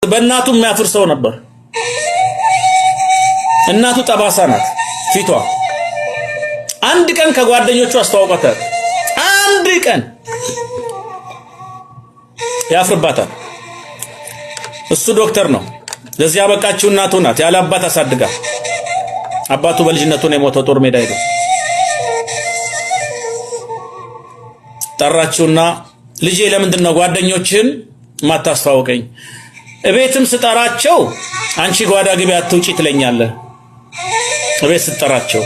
በእናቱ የሚያፍር ሰው ነበር። እናቱ ጠባሳ ናት ፊቷ። አንድ ቀን ከጓደኞቹ አስተዋውቋታል። አንድ ቀን ያፍርባታል። እሱ ዶክተር ነው። ለዚህ ያበቃችው እናቱ ናት። ያለ አባት አሳድጋ፣ አባቱ በልጅነቱ ነው የሞተው ጦር ሜዳ ሄዶ። ጠራችውና ልጄ ለምንድን ነው ጓደኞችን ማታስተዋውቀኝ? እቤትም ስጠራቸው አንቺ ጓዳ ግቢ አትውጪ ትለኛለህ። እቤት ስጠራቸው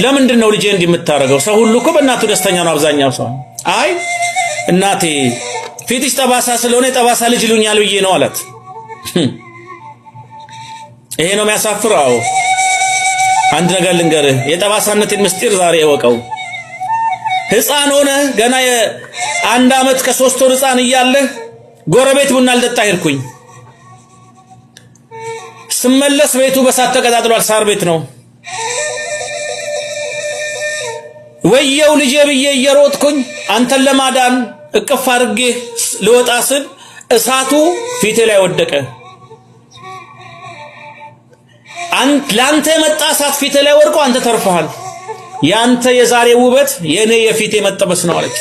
ለምንድን ነው ልጄ እንዲህ የምታረገው? ሰው ሁሉ እኮ በእናቱ ደስተኛ ነው አብዛኛው ሰው። አይ እናቴ ፊትሽ ጠባሳ ስለሆነ የጠባሳ ልጅ ይሉኛል ብዬ ነው አላት። ይሄ ነው የሚያሳፍረው። አንድ ነገር ልንገርህ፣ የጠባሳነትን ምስጢር ዛሬ እወቀው። ሕፃን ሆነ ገና የአንድ ዓመት ከ3 ወር ሕፃን እያለህ ጎረቤት ቡና ልጠጣ ሄድኩኝ። ስመለስ ቤቱ በሳት ተቀጣጥሏል። ሳር ቤት ነው። ወየው ልጄ ብዬ እየሮጥኩኝ አንተን ለማዳን እቅፍ አድርጌ ልወጣ ስል እሳቱ ፊቴ ላይ ወደቀ። ላንተ የመጣ እሳት ፊቴ ላይ ወድቆ አንተ ተርፈሃል። ያንተ የዛሬ ውበት የኔ የፊቴ መጠበስ ነው አለች።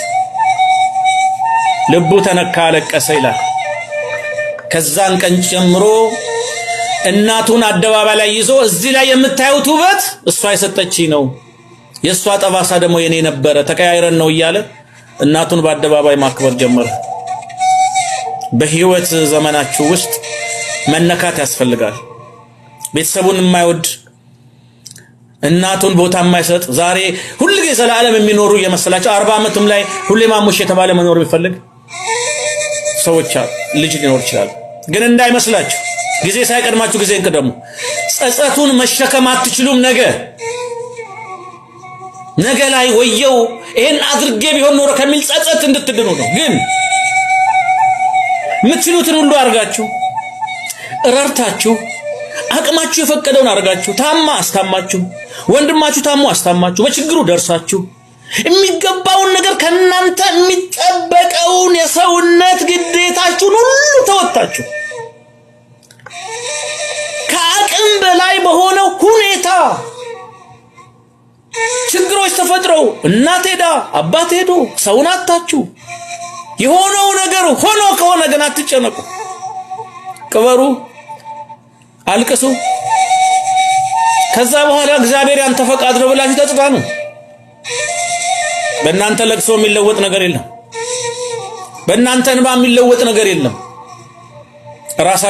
ልቡ ተነካ፣ አለቀሰ ይላል። ከዛን ቀን ጀምሮ እናቱን አደባባይ ላይ ይዞ እዚህ ላይ የምታዩት ውበት እሷ የሰጠችኝ ነው፣ የሷ ጠባሳ ደግሞ የኔ ነበረ፣ ተቀያይረን ነው እያለ እናቱን በአደባባይ ማክበር ጀመረ። በህይወት ዘመናችሁ ውስጥ መነካት ያስፈልጋል። ቤተሰቡን የማይወድ እናቱን ቦታ የማይሰጥ ዛሬ ሁልጊዜ ዘላለም የሚኖሩ እየመሰላቸው 40 ዓመቱም ላይ ሁሌ ማሙሽ የተባለ መኖር የሚፈልግ ሰዎች ልጅ ሊኖር ይችላል። ግን እንዳይመስላችሁ ጊዜ ሳይቀድማችሁ ጊዜ እንቅደሙ። ጸጸቱን መሸከም አትችሉም። ነገ ላይ ወየው ይሄን አድርጌ ቢሆን ኖሮ ከሚል ጸጸት እንድትድኑ ነው። ግን የምትችሉትን ሁሉ አርጋችሁ እረርታችሁ አቅማችሁ የፈቀደውን አርጋችሁ ታማ አስታማችሁ፣ ወንድማችሁ ታሞ አስታማችሁ፣ በችግሩ ደርሳችሁ የሚገባውን ነገር ከናንተ የሚጠበቀውን የሰውነት ግዴታችሁን ሁሉ ተወጣችሁ ከአቅም በላይ በሆነው ሁኔታ ችግሮች ተፈጥረው እናት ሄዳ አባት ሄዶ ሰውን አጣችሁ የሆነው ነገር ሆኖ ከሆነ ግን አትጨነቁ። ቅበሩ፣ አልቅሱ። ከዛ በኋላ እግዚአብሔር ያንተ ፈቃድ ነው ብላችሁ ተጽናኑ። በእናንተ ለቅሶ የሚለወጥ ነገር የለም። በእናንተ እንባ የሚለወጥ ነገር የለም። ራሳችሁ